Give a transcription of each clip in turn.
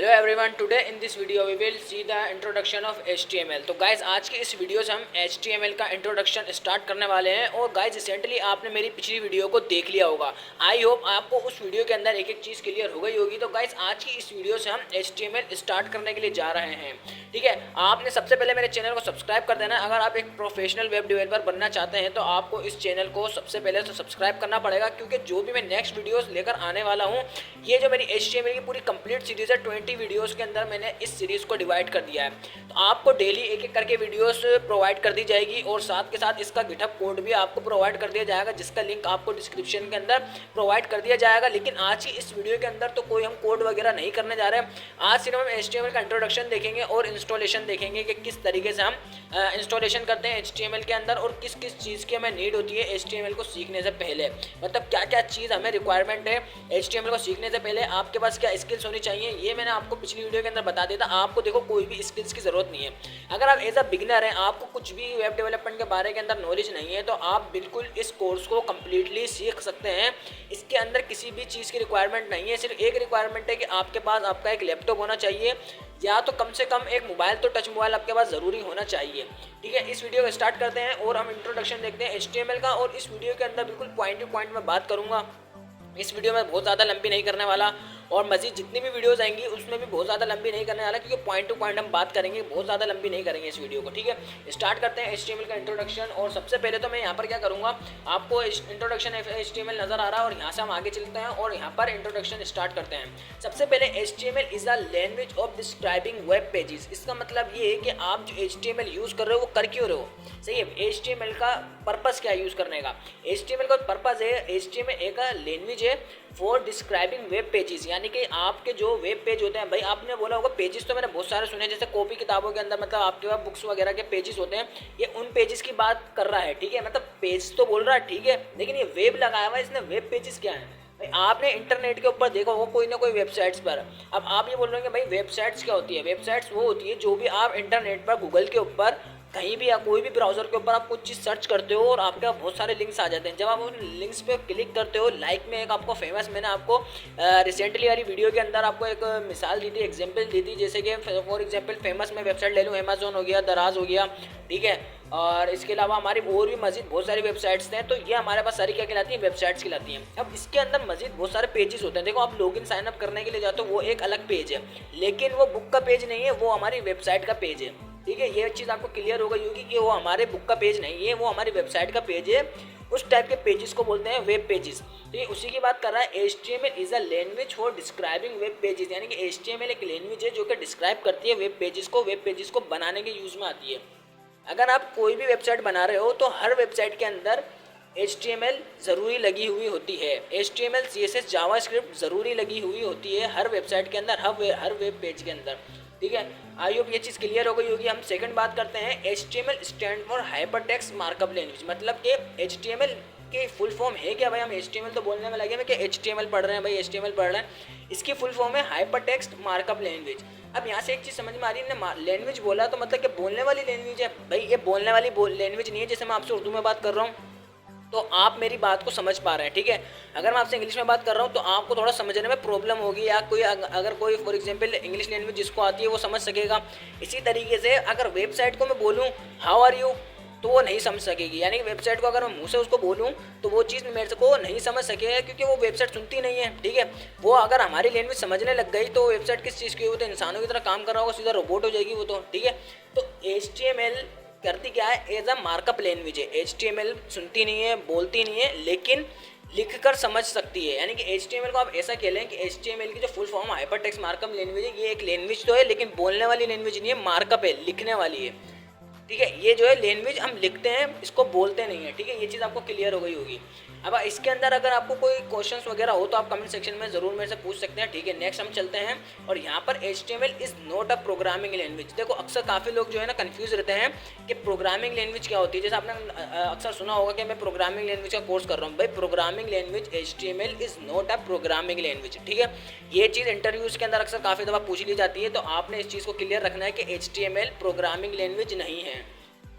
Hello everyone, today in this video we will see the introduction of HTML। तो guys आज की इस video से हम HTML का इंट्रोडक्शन स्टार्ट करने वाले हैं। और गाइज रिसेंटली आपने मेरी पिछली वीडियो को देख लिया होगा। आई होप आपको उस वीडियो के अंदर एक एक चीज़ क्लियर हो गई होगी। तो गाइज आज की इस वीडियो से हम HTML स्टार्ट करने के लिए जा रहे हैं। ठीक है, आपने सबसे पहले मेरे चैनल को सब्सक्राइब कर देना। अगर आप एक प्रोफेशनल वेब डेवलपर बनना चाहते हैं तो आपको इस चैनल को सबसे पहले तो सब्सक्राइब करना पड़ेगा, क्योंकि जो भी मैं नेक्स्ट वीडियोस लेकर आने वाला हूँ, ये जो मेरी HTML की पूरी कंप्लीट सीरीज़ है 20 वीडियोस के अंदर मैंने इस सीरीज़ को डिवाइड कर दिया है। तो आपको डेली एक एक करके वीडियोस प्रोवाइड कर दी जाएगी और साथ के साथ इसका गिटहब कोड भी आपको प्रोवाइड कर दिया जाएगा, जिसका लिंक आपको डिस्क्रिप्शन के अंदर प्रोवाइड कर दिया जाएगा। लेकिन आज की इस वीडियो के अंदर तो कोई हम कोड वगैरह नहीं करने जा रहे हैं। आज सिर्फ हम HTML का इंट्रोडक्शन देखेंगे और इंस्टॉलेशन देखेंगे कि किस तरीके से हम इंस्टॉलेशन करते हैं HTML के अंदर और किस किस चीज़ की हमें नीड होती है HTML को सीखने से पहले। मतलब क्या क्या चीज़ हमें रिक्वायरमेंट है HTML को सीखने से पहले, आपके पास क्या स्किल्स होनी चाहिए, ये मैंने आपको पिछली वीडियो के अंदर बता दिया था। आपको देखो कोई भी स्किल्स की ज़रूरत नहीं है। अगर आप एज अ बिगिनर हैं, आपको कुछ भी वेब डेवलपमेंट के बारे के अंदर नॉलेज नहीं है, तो आप बिल्कुल इस कोर्स को कम्प्लीटली सीख सकते हैं। इसके अंदर किसी भी चीज़ की रिक्वायरमेंट नहीं है। सिर्फ एक रिक्वायरमेंट है कि आपके पास आपका एक लैपटॉप होना चाहिए, या तो कम से कम एक मोबाइल, तो टच मोबाइल आपके पास ज़रूरी होना चाहिए। ठीक है, इस वीडियो को स्टार्ट करते हैं और हम इंट्रोडक्शन देखते हैं HTML का। और इस वीडियो के अंदर बिल्कुल पॉइंट टू पॉइंट में बात करूँगा। इस वीडियो में बहुत ज़्यादा लंबी नहीं करने वाला, और मज़ीद जितनी भी वीडियोस आएंगी उसमें भी बहुत ज़्यादा लंबी नहीं करने वाला, क्योंकि पॉइंट टू पॉइंट हम बात करेंगे, बहुत ज़्यादा लंबी नहीं करेंगे इस वीडियो को। ठीक है, स्टार्ट करते हैं HTML का इंट्रोडक्शन। और सबसे पहले तो मैं यहाँ पर क्या करूँगा, आपको इंट्रोडक्शन HTML नज़र आ रहा है और यहाँ से हम आगे चलते हैं और यहाँ पर इंट्रोडक्शन स्टार्ट करते हैं। सबसे पहले HTML is a language of describing web pages. इसका मतलब ये है कि आप जो HTML यूज़ कर रहे हो वो कर क्यों रहे हो। सही है, HTML का पर्पज़ क्या है यूज़ करने का। HTML का पर्पज़ है, HTML एक लैंग्वेज है फॉर डिस्क्राइबिंग वेब पेजेस, यानी कि आपके जो वेब पेज होते हैं, भाई आपने बोला होगा पेजेस तो मैंने बहुत सारे सुने, जैसे कॉपी किताबों के अंदर मतलब आपके पास बुक्स वगैरह के पेजेस होते हैं, ये उन पेजेस की बात कर रहा है। ठीक है, मतलब पेज तो बोल रहा है, ठीक है, लेकिन ये वेब लगाया हुआ है, इसने वेब पेजेस क्या है। भाई आपने इंटरनेट के ऊपर देखा होगा कोई ना कोई वेबसाइट्स पर। अब आप ये बोल रहे हैं कि भाई वेबसाइट्स क्या होती है। वेबसाइट्स वो होती है जो भी आप इंटरनेट पर, गूगल के ऊपर, कहीं भी या कोई भी ब्राउज़र के ऊपर आप कुछ चीज़ सर्च करते हो और आपके बहुत सारे लिंक्स आ जाते हैं। जब आप उन लिंक्स पे क्लिक करते हो, लाइक में एक आपको फेमस, मैंने आपको रिसेंटली वाली वीडियो के अंदर आपको एक मिसाल दी थी, एग्जांपल दी थी, जैसे कि फॉर एग्जांपल फेमस मैं वेबसाइट ले लूँ, अमेजोन हो गया, दराज हो गया, ठीक है, और इसके अलावा हमारी और भी मज़ीद बहुत सारी वेबसाइट्स हैं। तो ये हमारे पास सारी क्या कहलाती हैं, वेबसाइट्स कहलाती हैं। अब इसके अंदर मज़ीद बहुत सारे पेजेस होते हैं। देखो आप लॉगिन साइन अप करने के लिए जाते हो, वो एक अलग पेज है, लेकिन वो बुक का पेज नहीं है, वो हमारी वेबसाइट का पेज है। ठीक है, ये चीज़ आपको क्लियर हो गई होगी कि वो हमारे बुक का पेज नहीं है, वो हमारी वेबसाइट का पेज है। उस टाइप के पेजेस को बोलते हैं वेब पेजेस। तो ये उसी की बात कर रहा है। HTML is a language for describing web pages, यानी कि HTML एक लैंग्वेज है जो कि डिस्क्राइब करती है वेब पेजेस को बनाने के यूज़ में आती है। अगर आप कोई भी वेबसाइट बना रहे हो तो हर वेबसाइट के अंदर HTML ज़रूरी लगी हुई होती है। HTML CSS जावास्क्रिप्ट ज़रूरी लगी हुई होती है हर वेबसाइट के अंदर, हर वेब पेज के अंदर। ठीक है, आई होप ये चीज़ क्लियर हो गई होगी। हम सेकंड बात करते हैं, HTML stand for hypertext markup language. मतलब कि HTML की फुल फॉर्म है क्या। भाई हम HTML तो बोलने में लगे हैं कि HTML पढ़ रहे हैं, भाई HTML पढ़ रहे हैं, इसकी फुल फॉर्म है हाइपरटेक्स्ट मार्कअप लैंग्वेज। अब यहाँ से एक चीज़ समझ में आ रही है, लैंग्वेज बोला तो मतलब कि बोलने वाली लैंग्वेज है। भाई ये बोलने वाली लैंग्वेज नहीं है, जैसे मैं आपसे उर्दू में बात कर रहा हूँ तो आप मेरी बात को समझ पा रहे हैं। ठीक है, अगर मैं आपसे इंग्लिश में बात कर रहा हूँ तो आपको थोड़ा समझने में प्रॉब्लम होगी, या कोई अगर कोई फॉर एग्जांपल इंग्लिश लैंग्वेज जिसको आती है वो समझ सकेगा। इसी तरीके से अगर वेबसाइट को मैं बोलूँ हाउ आर यू, तो वो नहीं समझ सकेगी। यानी कि वेबसाइट को अगर मैं मुंह से उसको बोलूँ तो वो चीज़ मेरे को नहीं समझ सकेगा, क्योंकि वो वेबसाइट सुनती नहीं है। ठीक है, वो अगर हमारी लैंग्वेज समझने लग गई तो वेबसाइट किस चीज़ की, वो तो इंसानों की तरह काम कर रहा होगा, सीधा रोबोट हो जाएगी वो तो। ठीक है, तो HTML करती क्या है, एज अ मार्कअप लैंग्वेज है। HTML सुनती नहीं है, बोलती नहीं है, लेकिन लिख कर समझ सकती है। यानी कि HTML को आप ऐसा कह लें कि HTML की जो full form hyper text markup language है, ये एक लैंग्वेज तो है लेकिन बोलने वाली लैंग्वेज नहीं है, मार्कअप है, लिखने वाली है। ठीक है, ये जो है लैंग्वेज हम लिखते हैं, इसको बोलते नहीं है। ठीक है, ये चीज़ आपको क्लियर हो गई होगी। अब इसके अंदर अगर आपको कोई क्वेश्चंस वगैरह हो तो आप कमेंट सेक्शन में ज़रूर मेरे से पूछ सकते हैं। ठीक है, नेक्स्ट हम चलते हैं और यहाँ पर HTML is not a programming language. देखो अक्सर काफ़ी लोग जो है ना कंफ्यूज रहते हैं कि प्रोग्रामिंग लैंग्वेज क्या होती है। जैसे आपने अक्सर सुना होगा कि मैं प्रोग्रामिंग लैंग्वेज का कोर्स कर रहा हूँ। भाई programming language HTML is not a programming language. ठीक है, ये चीज़ इंटरव्यूज़ के अंदर अक्सर काफ़ी दफ़ा पूछ ली जाती है, तो आपने इस चीज़ को क्लियर रखना है कि HTML प्रोग्रामिंग लैंग्वेज नहीं है।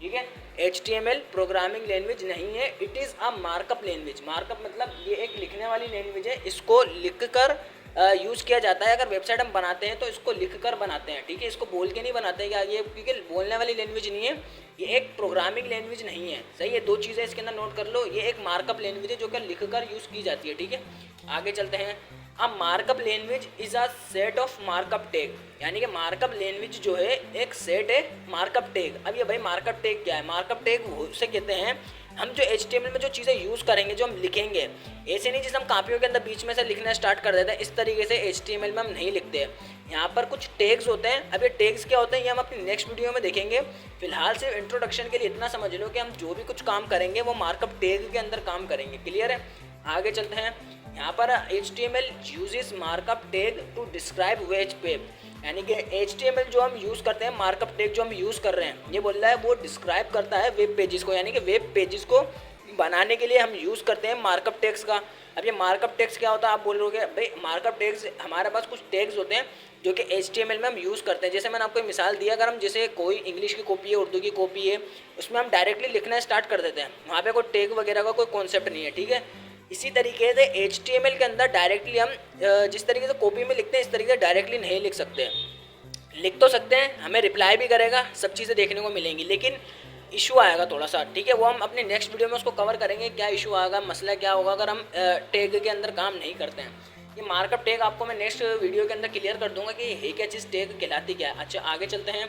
ठीक है, HTML प्रोग्रामिंग लैंग्वेज नहीं है, it is a markup language. Markup मतलब ये एक लिखने वाली लैंग्वेज है, इसको लिखकर यूज़ किया जाता है। अगर वेबसाइट हम बनाते हैं तो इसको लिख कर बनाते हैं, ठीक है, इसको बोल के नहीं बनाते हैं कि ये, क्योंकि बोलने वाली लैंग्वेज नहीं है, ये एक प्रोग्रामिंग लैंग्वेज नहीं है, सही है। दो चीज़ें इसके अंदर नोट कर लो, ये एक मार्कअप लैंग्वेज है जो कि लिख कर यूज़ की जाती है, ठीक है। आगे चलते हैं। A markup language is a set of markup tag, यानी कि मार्कअप लैंग्वेज जो है एक सेट है मार्कअप टैग। अब ये भाई मार्कअप टैग क्या है? मार्कअप टैग उसे कहते हैं हम जो HTML में जो चीज़ें यूज़ करेंगे, जो हम लिखेंगे, ऐसे नहीं जैसे हम कापियों के अंदर बीच में से लिखना स्टार्ट कर देते हैं, इस तरीके से HTML में हम नहीं लिखते हैं। यहाँ पर कुछ टैग्स होते हैं। अब ये टैग्स क्या होते हैं ये हम अपनी नेक्स्ट वीडियो में देखेंगे। फिलहाल सिर्फ इंट्रोडक्शन के लिए इतना समझ लो कि हम जो भी कुछ काम करेंगे वो मार्कअप टैग के अंदर काम करेंगे, क्लियर है। आगे चलते हैं। यहाँ पर HTML uses markup tag to describe web page, यानी कि HTML जो हम यूज़ करते हैं, मार्कअप टैग जो हम यूज़ कर रहे हैं, ये बोल रहा है वो डिस्क्राइब करता है वेब पेजेस को, यानी कि वेब पेजेस को बनाने के लिए हम यूज़ करते हैं मार्कअप टैग्स का। अब ये मार्कअप टैग्स क्या होता है आप बोलोगे, भाई मार्कअप टैग्स हमारे पास कुछ टैग्स होते हैं जो कि HTML में हम यूज़ करते हैं। जैसे मैंने आपको मिसाल दिया, अगर हम जैसे कोई इंग्लिश की कॉपी है, उर्दू की कॉपी है, उसमें हम डायरेक्टली लिखना स्टार्ट कर देते हैं, वहाँ पे कोई टैग वगैरह का कोई कॉन्सेप्ट नहीं है, ठीक है। इसी तरीके से HTML के अंदर डायरेक्टली हम जिस तरीके से कॉपी में लिखते हैं, इस तरीके से डायरेक्टली नहीं लिख सकते। लिख तो सकते हैं, हमें रिप्लाई भी करेगा, सब चीज़ें देखने को मिलेंगी, लेकिन इशू आएगा थोड़ा सा, ठीक है। वो हम अपने नेक्स्ट वीडियो में उसको कवर करेंगे, क्या इशू आएगा, मसला क्या होगा अगर हम टैग के अंदर काम नहीं करते हैं। ये मार्कअप टैग आपको मैं नेक्स्ट वीडियो के अंदर क्लियर कर दूंगा कि ये क्या चीज़ टैग कहलाती क्या है। अच्छा आगे चलते हैं।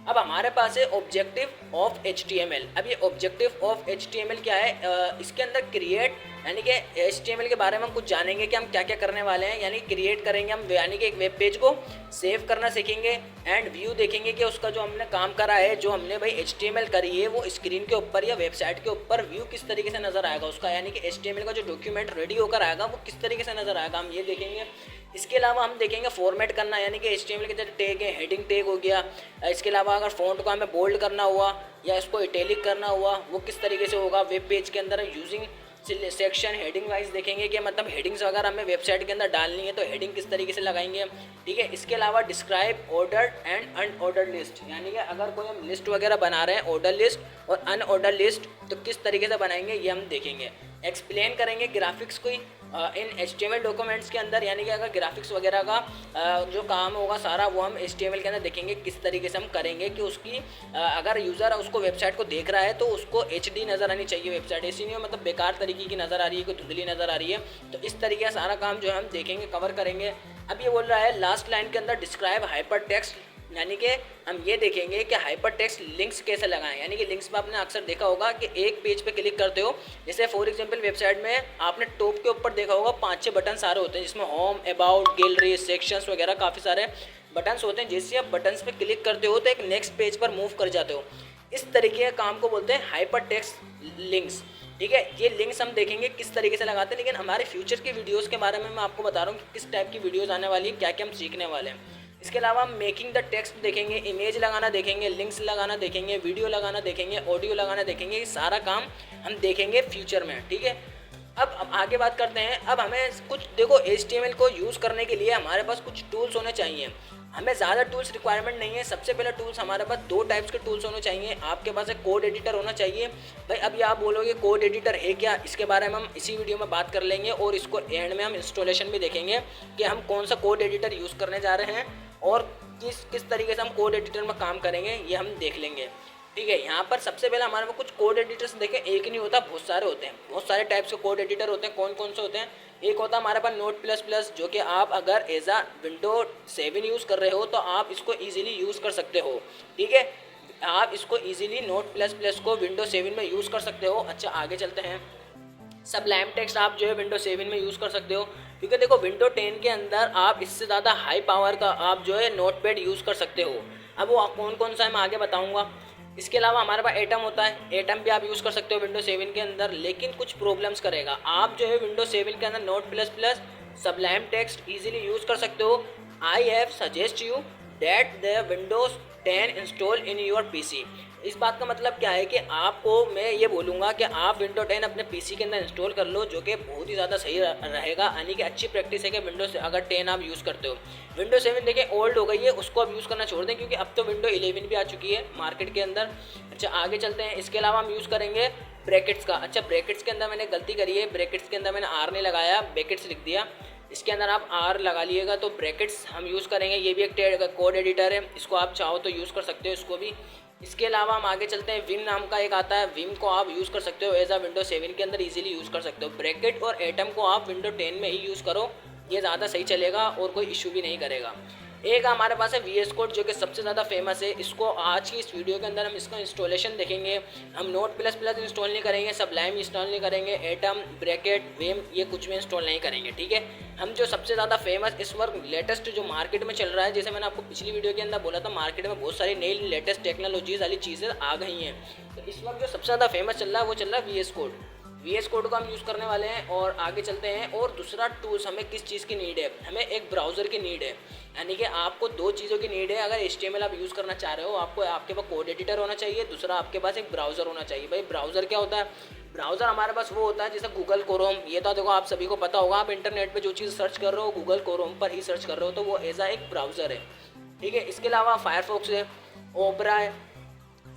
अब हमारे पास है ऑब्जेक्टिव ऑफ HTML। अब ये ऑब्जेक्टिव ऑफ HTML क्या है? इसके अंदर क्रिएट, यानी कि HTML के बारे में हम कुछ जानेंगे कि हम क्या क्या करने वाले हैं, यानी क्रिएट करेंगे हम, यानी कि एक वेब पेज को सेव करना सीखेंगे, एंड व्यू देखेंगे कि उसका जो हमने काम करा है, जो हमने भाई HTML करी है, वो स्क्रीन के ऊपर या वेबसाइट के ऊपर व्यू किस तरीके से नज़र आएगा उसका, यानी कि HTML का जो डॉक्यूमेंट रेडी होकर आएगा वो किस तरीके से नज़र आएगा, हम ये देखेंगे। इसके अलावा हम देखेंगे फॉर्मेट करना, यानी कि HTML के जैसे टैग है, हेडिंग टैग हो गया। इसके अलावा अगर फ़ॉन्ट को हमें बोल्ड करना हुआ या इसको इटैलिक करना हुआ, वो किस तरीके से होगा वेब पेज के अंदर। यूजिंग सेक्शन हेडिंग वाइज देखेंगे कि मतलब हेडिंग्स अगर हमें वेबसाइट के अंदर डालनी है तो हेडिंग किस तरीके से लगाएंगे, ठीक है। इसके अलावा describe ordered and unordered list, यानी कि अगर कोई हम लिस्ट वगैरह बना रहे हैं, ऑर्डर लिस्ट और अनऑर्डर लिस्ट, तो किस तरीके से बनाएंगे ये हम देखेंगे। एक्सप्लेन करेंगे ग्राफिक्स को इन HTML डॉक्यूमेंट्स के अंदर, यानी कि अगर ग्राफिक्स वगैरह का जो काम होगा सारा वो हम HTML के अंदर देखेंगे किस तरीके से हम करेंगे कि उसकी अगर यूज़र उसको वेबसाइट को देख रहा है तो उसको HD नज़र आनी चाहिए वेबसाइट, ऐसी नहीं हो मतलब बेकार तरीके की नज़र आ रही है, कोई धुंधली नज़र आ रही है। तो इस तरीके का सारा काम जो है हम देखेंगे, कवर करेंगे। अब ये बोल रहा है लास्ट लाइन के अंदर डिस्क्राइब हाइपर टेक्स्ट, यानी कि हम ये देखेंगे कि हाइपर टेक्स्ट लिंक्स कैसे लगाएं, यानी कि लिंक्स में आपने अक्सर देखा होगा कि एक पेज पे क्लिक करते हो, जैसे फॉर एग्जांपल वेबसाइट में आपने टॉप के ऊपर देखा होगा 5-6 बटन सारे होते हैं, जिसमें होम, अबाउट, गैलरी, सेक्शंस वगैरह काफ़ी सारे बटन्स होते हैं। जैसे आप बटन्स पे क्लिक करते हो तो एक नेक्स्ट पेज पर मूव कर जाते हो। इस तरीके के काम को बोलते हैं हाइपर टेक्स्ट लिंक्स, ठीक है। ये लिंक्स हम देखेंगे किस तरीके से लगाते हैं, लेकिन हमारे फ्यूचर की वीडियोज़ के बारे में मैं आपको बता रहा हूँ कि किस टाइप की वीडियोज़ आने वाली है, क्या क्या हम सीखने वाले हैं। इसके अलावा हम मेकिंग द टेक्स्ट देखेंगे, इमेज लगाना देखेंगे, लिंक्स लगाना देखेंगे, वीडियो लगाना देखेंगे, ऑडियो लगाना देखेंगे, ये सारा काम हम देखेंगे फ्यूचर में, ठीक है। अब आगे बात करते हैं। अब हमें कुछ देखो, HTML को यूज़ करने के लिए हमारे पास कुछ टूल्स होने चाहिए। हमें ज़्यादा टूल्स रिक्वायरमेंट नहीं है। सबसे पहले टूल्स हमारे पास 2 टाइप्स के टूल्स होने चाहिए। आपके पास एक कोड एडिटर होना चाहिए। भाई अभी आप बोलोगे कोड एडिटर है क्या, इसके बारे में हम इसी वीडियो में बात कर लेंगे, और इसको एंड में हम इंस्टॉलेशन भी देखेंगे कि हम कौन सा कोड एडिटर यूज़ करने जा रहे हैं और किस तरीके से हम कोड एडिटर में काम करेंगे, ये हम देख लेंगे, ठीक है। यहाँ पर सबसे पहले हमारे पास कुछ कोड एडिटर्स देखें, एक नहीं होता, बहुत सारे होते हैं, बहुत सारे टाइप्स के कोड एडिटर होते हैं। कौन कौन से होते हैं? एक होता है हमारे पास Notepad++, जो कि आप अगर एज आ Windows 7 यूज़ कर रहे हो तो आप इसको ईजिली यूज़ कर सकते हो, ठीक है। आप इसको ईजिली Notepad++ को Windows 7 में यूज़ कर सकते हो। अच्छा आगे चलते हैं। सबलाइम टेक्स्ट आप जो है Windows 7 में यूज़ कर सकते हो, क्योंकि देखो Windows 10 के अंदर आप इससे ज़्यादा हाई पावर का आप जो है नोटपैड यूज़ कर सकते हो। अब वो कौन कौन सा है मैं आगे बताऊंगा। इसके अलावा हमारे पास एटम होता है, एटम भी आप यूज़ कर सकते हो Windows 7 के अंदर, लेकिन कुछ प्रॉब्लम्स करेगा। आप जो है Windows 7 के अंदर Notepad++ Sublime text easily use कर सकते हो। I have suggest you that the Windows 10 install in your PC। इस बात का मतलब क्या है कि आपको मैं ये बोलूँगा कि आप Windows 10 अपने PC के अंदर इंस्टॉल कर लो, जो कि बहुत ही ज़्यादा सही रहेगा, यानी कि अच्छी प्रैक्टिस है कि Windows अगर 10 आप यूज़ करते हो। Windows 7 देखिए ओल्ड हो गई है, उसको अब यूज़ करना छोड़ दें, क्योंकि अब तो Windows 11 भी आ चुकी है मार्केट के अंदर। अच्छा आगे चलते हैं। इसके अलावा हम यूज़ करेंगे ब्रैकेट्स का। अच्छा ब्रैकेट्स के अंदर मैंने गलती करी है, ब्रैकेट्स के अंदर मैंने आर नहीं लगाया, ब्रैकेट्स लिख दिया। इसके अंदर आप आर लगा लिएगा तो ब्रैकेट्स हम यूज़ करेंगे। ये भी एक कोड एडिटर है, इसको आप चाहो तो यूज़ कर सकते हो इसको भी। इसके अलावा हम आगे चलते हैं, विम नाम का एक आता है, विम को आप यूज़ कर सकते हो एज आ विंडो 7 के अंदर इजीली यूज़ कर सकते हो। ब्रैकेट और एटम को आप विंडो 10 में ही यूज़ करो, ये ज़्यादा सही चलेगा और कोई इशू भी नहीं करेगा। एक हमारे पास है VS कोड जो कि सबसे ज़्यादा फेमस है। इसको आज की इस वीडियो के अंदर हम इसका इंस्टॉलेशन देखेंगे। हम नोट प्लस प्लस इंस्टॉल नहीं करेंगे, सबलाइम इंस्टॉल नहीं करेंगे, एटम, ब्रैकेट, विम ये कुछ भी इंस्टॉल नहीं करेंगे, ठीक है। हम जो सबसे ज़्यादा फेमस इस वक्त लेटेस्ट जो मार्केट में चल रहा है, जैसे मैंने आपको पिछली वीडियो के अंदर बोला था, मार्केट में बहुत सारी नई लेटेस्ट टेक्नोलॉजीज वाली चीज़ें आ गई हैं। तो इस वक्त जो सबसे ज़्यादा फेमस चल रहा है वो चल रहा है VS कोड। VS कोड को हम यूज़ करने वाले हैं और आगे चलते हैं। और दूसरा टूल्स, हमें किस चीज़ की नीड है, हमें एक ब्राउज़र की नीड है। यानी कि आपको दो चीज़ों की नीड है। अगर HTML आप यूज़ करना चाह रहे हो, आपको आपके पास कोड एडिटर होना चाहिए, दूसरा आपके पास एक ब्राउज़र होना चाहिए। भाई ब्राउज़र क्या होता है? ब्राउज़र हमारे पास वो होता है जैसे गूगल क्रोम, ये तो देखो आप सभी को पता होगा। आप इंटरनेट पे जो चीज़ सर्च कर रहे हो गूगल क्रोम पर ही सर्च कर रहे हो, तो वो एज आ एक ब्राउज़र है, ठीक है। इसके अलावा फायरफॉक्स है, ओपरा है,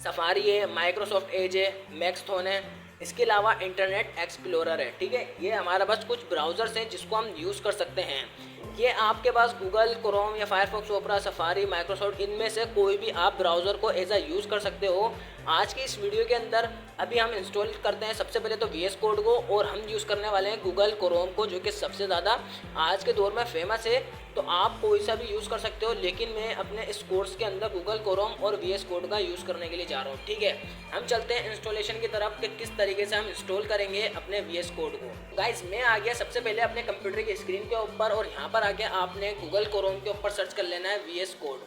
सफारी है, माइक्रोसॉफ्ट एज है, मैक्सथोन है, इसके अलावा इंटरनेट एक्सप्लोरर है, ठीक है। ये हमारे पास कुछ ब्राउज़र्स हैं जिसको हम यूज़ कर सकते हैं। ये आपके पास गूगल क्रोम या फायरफॉक्स, ओपरा, सफारी, माइक्रोसॉफ्ट, इनमें से कोई भी आप ब्राउज़र को एज आ यूज़ कर सकते हो। आज की इस वीडियो के अंदर अभी हम इंस्टॉल करते हैं सबसे पहले तो VS कोड को, और हम यूज़ करने वाले हैं गूगल क्रोम को, जो कि सबसे ज़्यादा आज के दौर में फेमस है। तो आप कोई सा भी यूज़ कर सकते हो, लेकिन मैं अपने इस कोर्स के अंदर गूगल क्रोम और VS कोड का यूज़ करने के लिए जा रहा हूँ, ठीक है। हम चलते हैं इंस्टॉलेशन की तरफ कि किस तरीके से हम इंस्टॉल करेंगे अपने VS कोड को। गाइस मैं आ गया सबसे पहले अपने कंप्यूटर की स्क्रीन के ऊपर, और यहाँ पर आके आपने गूगल क्रोम के ऊपर सर्च कर लेना है VS कोड,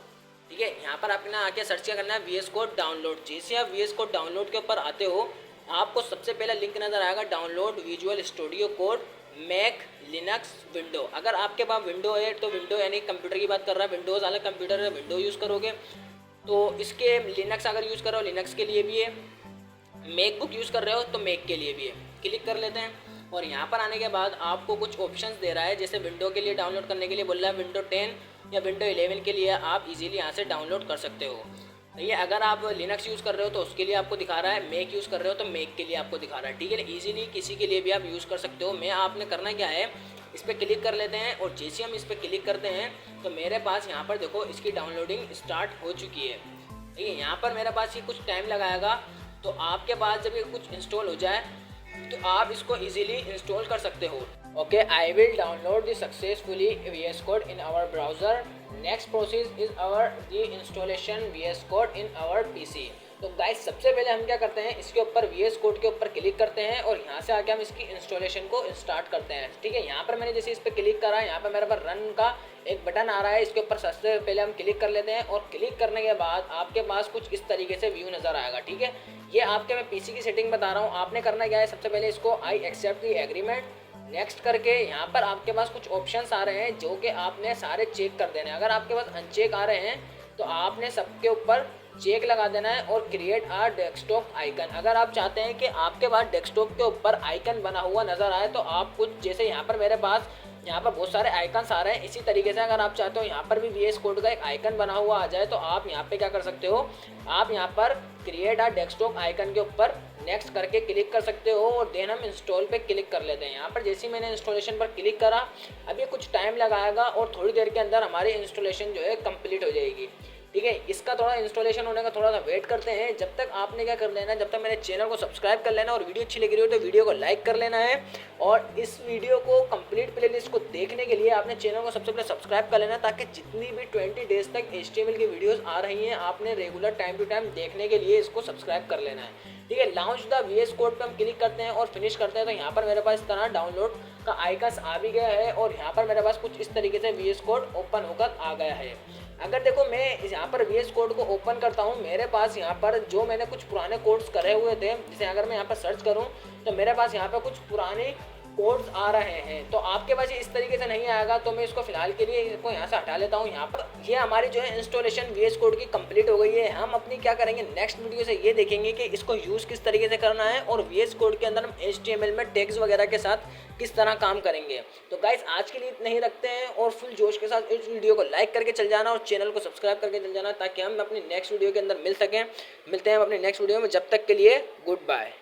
ठीक है। यहाँ पर आपने आके सर्च क्या करना है, VS कोड डाउनलोड। जैसे आप VS कोड डाउनलोड के ऊपर आते हो, आपको सबसे पहला लिंक नज़र आएगा, download visual studio code Mac, Linux, window. अगर आपके पास विंडो है तो विंडो यानी कंप्यूटर की बात कर रहा है, विंडोज़ वाला कंप्यूटर है, विंडो यूज़ करोगे। तो इसके लिनक्स अगर यूज़ करो, लिनक्स के लिए भी है। मैकबुक यूज़ कर रहे हो तो मैक के लिए भी है। क्लिक कर लेते हैं, और यहाँ पर आने के बाद आपको कुछ ऑप्शंस दे रहा है। जैसे विंडो के लिए डाउनलोड करने के लिए बोल रहा है विंडो 10 या विंडो 11 के लिए आप इजीली यहाँ से डाउनलोड कर सकते हो। ये अगर आप लिनक्स यूज़ कर रहे हो तो उसके लिए आपको दिखा रहा है, मैक यूज़ कर रहे हो तो मैक के लिए आपको दिखा रहा है, ठीक है। ईजिली किसी के लिए भी आप यूज़ कर सकते हो। मैं आपने करना क्या है, इस पर क्लिक कर लेते हैं, और जैसे हम इस पर क्लिक करते हैं तो मेरे पास यहाँ पर देखो इसकी डाउनलोडिंग स्टार्ट हो चुकी है, ठीक है। यहाँ पर मेरे पास ये कुछ टाइम लगाएगा। तो आपके पास जब ये कुछ इंस्टॉल हो जाए तो आप इसको इजीली इंस्टॉल कर सकते हो। Okay, I will download the successfully VS code in our browser. Next process is our the installation VS code in our PC। तो गाइस सबसे पहले हम क्या करते हैं, इसके ऊपर VS कोड के ऊपर क्लिक करते हैं, और यहाँ से आके हम इसकी इंस्टॉलेशन को स्टार्ट करते हैं, ठीक है। यहाँ पर मैंने जैसे इस पर क्लिक करा, यहाँ पर मेरे पास रन का एक बटन आ रहा है, इसके ऊपर सबसे पहले हम क्लिक कर लेते हैं, और क्लिक करने के बाद आपके पास कुछ इस तरीके से व्यू नज़र आएगा, ठीक है। ये आपके मैं PC की सेटिंग बता रहा हूँ। आपने करना क्या है, सबसे पहले इसको I accept the agreement next करके यहाँ पर आपके पास कुछ ऑप्शंस आ रहे हैं जो कि आपने सारे चेक कर देने हैं। अगर आपके पास अनचेक आ रहे हैं तो आपने सबके ऊपर चेक लगा देना है, और क्रिएट आ डेस्कटॉप आइकन। अगर आप चाहते हैं कि आपके पास डेस्कटॉप के ऊपर आइकन बना हुआ नज़र आए, तो आप कुछ जैसे यहाँ पर मेरे पास यहाँ पर बहुत सारे आइकन्स आ रहे हैं, इसी तरीके से अगर आप चाहते हो यहाँ पर भी VS कोड का एक आइकन बना हुआ आ जाए, तो आप यहाँ पे क्या कर सकते हो, आप यहाँ पर क्रिएट आ डेस्कटॉप आइकन के ऊपर नेक्स्ट करके क्लिक कर सकते हो, और देन हम इंस्टॉल पे क्लिक कर लेते हैं। यहाँ पर जैसे ही मैंने इंस्टॉलेशन पर क्लिक करा, अब ये कुछ टाइम लगाएगा, और थोड़ी देर के अंदर हमारी इंस्टॉलेशन जो है कंप्लीट हो जाएगी, ठीक है। इसका थोड़ा इंस्टॉलेशन होने का थोड़ा सा वेट करते हैं। जब तक आपने क्या कर लेना है, जब तक मेरे चैनल को सब्सक्राइब कर लेना, और वीडियो अच्छी लग रही हो तो वीडियो को लाइक कर लेना है। और इस वीडियो को कंप्लीट प्लेलिस्ट को देखने के लिए आपने चैनल को सबसे पहले सब्सक्राइब कर लेना, ताकि जितनी भी 20 डेज तक HTML की वीडियोस आ रही हैं, आपने रेगुलर टाइम टू टाइम देखने के लिए इसको सब्सक्राइब कर लेना है, ठीक है। लॉन्च द VS कोड पे हम क्लिक करते हैं और फिनिश करते हैं, तो यहाँ पर मेरे पास इस तरह डाउनलोड का आइकन आ भी गया है, और यहाँ पर मेरे पास कुछ इस तरीके से VS कोड ओपन होकर आ गया है। अगर देखो मैं यहाँ पर VS कोड को ओपन करता हूँ, मेरे पास यहाँ पर जो मैंने कुछ पुराने कोड्स करे हुए थे, जैसे अगर मैं यहाँ पर सर्च करूँ तो मेरे पास यहाँ पर कुछ पुराने कोड्स आ रहे हैं। तो आपके पास ये इस तरीके से नहीं आएगा, तो मैं इसको फिलहाल के लिए इसको यहाँ से हटा लेता हूँ। यहाँ पर ये हमारी जो है इंस्टॉलेशन VS कोड की कंप्लीट हो गई है। हम अपनी क्या करेंगे, नेक्स्ट वीडियो से ये देखेंगे कि इसको यूज़ किस तरीके से करना है, और VS कोड के अंदर हम HTML में टैग्स वगैरह के साथ किस तरह काम करेंगे। तो गाइस आज के लिए इतना ही रखते हैं, और फुल जोश के साथ इस वीडियो को लाइक करके चल जाना, और चैनल को सब्सक्राइब करके चल जाना, ताकि हम अपनी नेक्स्ट वीडियो के अंदर मिल सकें। मिलते हैं हम अपनी नेक्स्ट वीडियो में, जब तक के लिए गुड बाय।